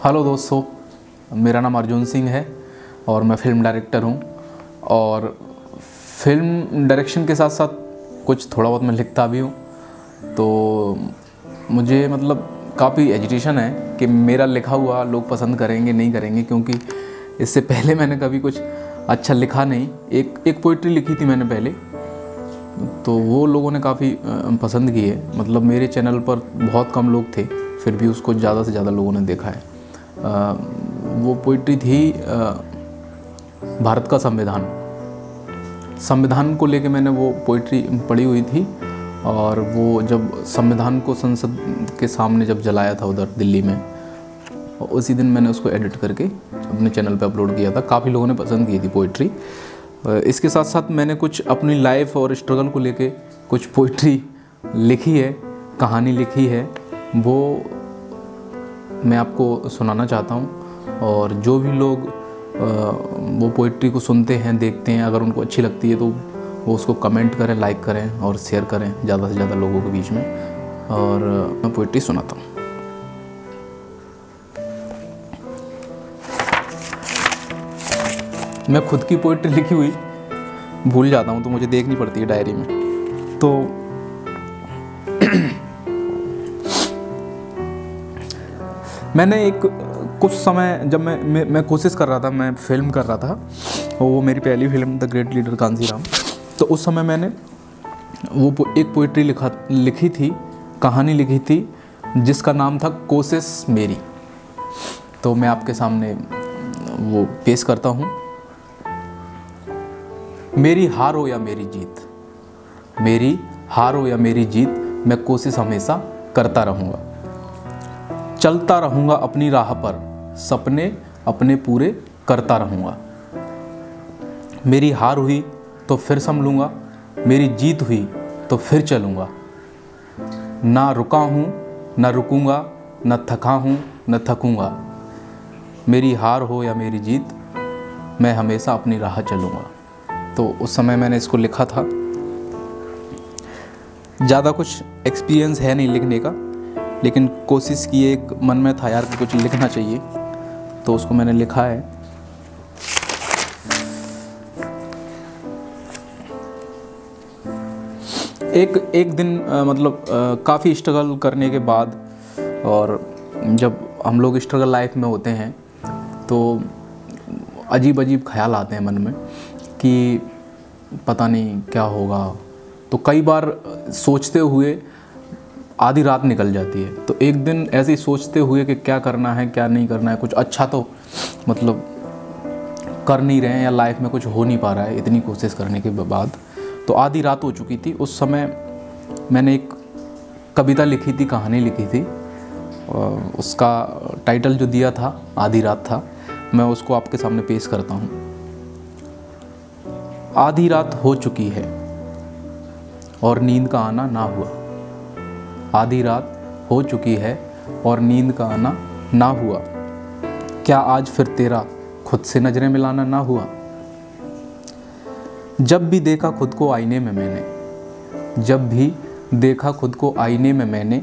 Hello दोस्तों, मेरा नाम अर्जुन सिंह है और मैं फ़िल्म डायरेक्टर हूँ। और फिल्म डायरेक्शन के साथ साथ कुछ थोड़ा बहुत मैं लिखता भी हूँ। तो मुझे मतलब काफ़ी एजिटेशन है कि मेरा लिखा हुआ लोग पसंद करेंगे नहीं करेंगे, क्योंकि इससे पहले मैंने कभी कुछ अच्छा लिखा नहीं। एक पोइट्री लिखी थी मैंने पहले, तो वो लोगों ने काफ़ी पसंद की है। मतलब मेरे चैनल पर बहुत कम लोग थे, फिर भी उसको ज़्यादा से ज़्यादा लोगों ने देखा है। वो पोइट्री थी भारत का संविधान को लेके मैंने वो पोइट्री पढ़ी हुई थी। और वो जब संविधान को संसद के सामने जब जलाया था उधर दिल्ली में, उसी दिन मैंने उसको एडिट करके अपने चैनल पे अपलोड किया था। काफ़ी लोगों ने पसंद की थी पोइट्री। इसके साथ साथ मैंने कुछ अपनी लाइफ और स्ट्रगल को लेके कुछ पोइट्री लिखी है, कहानी लिखी है, वो मैं आपको सुनाना चाहता हूँ। और जो भी लोग वो पोइट्री को सुनते हैं, देखते हैं, अगर उनको अच्छी लगती है तो वो उसको कमेंट करें, लाइक करें और शेयर करें ज़्यादा से ज़्यादा लोगों के बीच में। और मैं पोइट्री सुनाता हूँ। मैं खुद की पोइट्री लिखी हुई भूल जाता हूँ, तो मुझे देखनी पड़ती है डायरी में। तो मैंने कुछ समय जब मैं कोशिश कर रहा था, मैं फिल्म कर रहा था, वो मेरी पहली film the great leader Kanshiram. तो उस समय मैंने वो एक पोइट्री लिखी थी, कहानी लिखी थी, जिसका नाम था कोशिश मेरी। तो मैं आपके सामने वो पेश करता हूँ। मेरी हार हो या मेरी जीत, मेरी हार हो या मेरी जीत, मैं कोशिश हमेशा करता रहूँगा। चलता रहूँगा अपनी राह पर, सपने अपने पूरे करता रहूँगा। मेरी हार हुई तो फिर संभलूँगा, मेरी जीत हुई तो फिर चलूँगा। ना रुका हूँ न रुकूँगा, न थका हूँ न थकूँगा। मेरी हार हो या मेरी जीत, मैं हमेशा अपनी राह चलूँगा। तो उस समय मैंने इसको लिखा था। ज़्यादा कुछ एक्सपीरियंस है नहीं लिखने का, लेकिन कोशिश की, एक मन में था यार कि कुछ लिखना चाहिए, तो उसको मैंने लिखा है। एक दिन मतलब काफ़ी स्ट्रगल करने के बाद, और जब हम लोग स्ट्रगल लाइफ में होते हैं तो अजीब अजीब ख्याल आते हैं मन में कि पता नहीं क्या होगा। तो कई बार सोचते हुए आधी रात निकल जाती है। तो एक दिन ऐसे ही सोचते हुए कि क्या करना है क्या नहीं करना है, कुछ अच्छा तो मतलब कर नहीं रहे हैं, या लाइफ में कुछ हो नहीं पा रहा है, इतनी कोशिश करने के बाद तो आधी रात हो चुकी थी। उस समय मैंने एक कविता लिखी थी, कहानी लिखी थी, उसका टाइटल जो दिया था आधी रात था। मैं उसको आपके सामने पेश करता हूँ। आधी रात हो चुकी है और नींद का आना ना हुआ। आधी रात हो चुकी है और नींद का आना ना हुआ। क्या आज फिर तेरा खुद से नजरें मिलाना ना हुआ। जब भी देखा खुद को आईने में मैंने, जब भी देखा खुद को आईने में मैंने,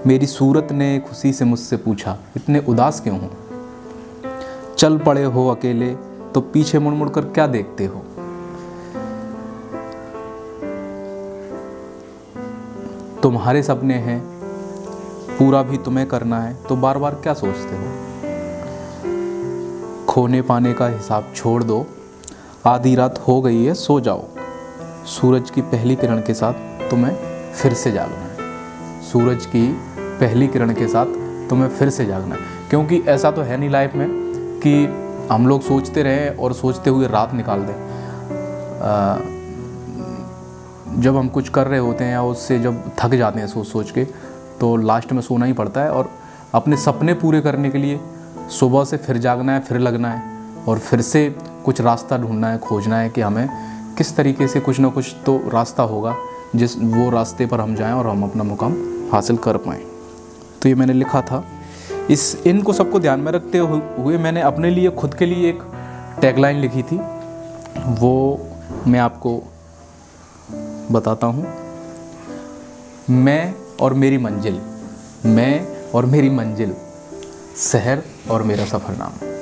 मेरी सूरत ने खुशी से मुझसे पूछा, इतने उदास क्यों हो। चल पड़े हो अकेले तो पीछे मुड़ मुड़ कर क्या देखते हो। तुम्हारे सपने हैं, पूरा भी तुम्हें करना है, तो बार बार क्या सोचते हो। खोने पाने का हिसाब छोड़ दो, आधी रात हो गई है सो जाओ। सूरज की पहली किरण के साथ तुम्हें फिर से जागना है। सूरज की पहली किरण के साथ तुम्हें फिर से जागना है। क्योंकि ऐसा तो है नहीं लाइफ में कि हम लोग सोचते रहें और सोचते हुए रात निकाल दें। जब हम कुछ कर रहे होते हैं या उससे जब थक जाते हैं सोच सोच के, तो लास्ट में सोना ही पड़ता है। और अपने सपने पूरे करने के लिए सुबह से फिर जागना है, फिर लगना है, और फिर से कुछ रास्ता ढूंढना है, खोजना है कि हमें किस तरीके से कुछ ना कुछ तो रास्ता होगा जिस वो रास्ते पर हम जाएं और हम अपना मुकाम हासिल कर पाएँ। तो ये मैंने लिखा था। इनको सबको ध्यान में रखते हुए मैंने अपने लिए, खुद के लिए एक टैगलाइन लिखी थी, वो मैं आपको बताता हूँ। मैं और मेरी मंजिल, मैं और मेरी मंजिल, शहर और मेरा सफ़रनामा।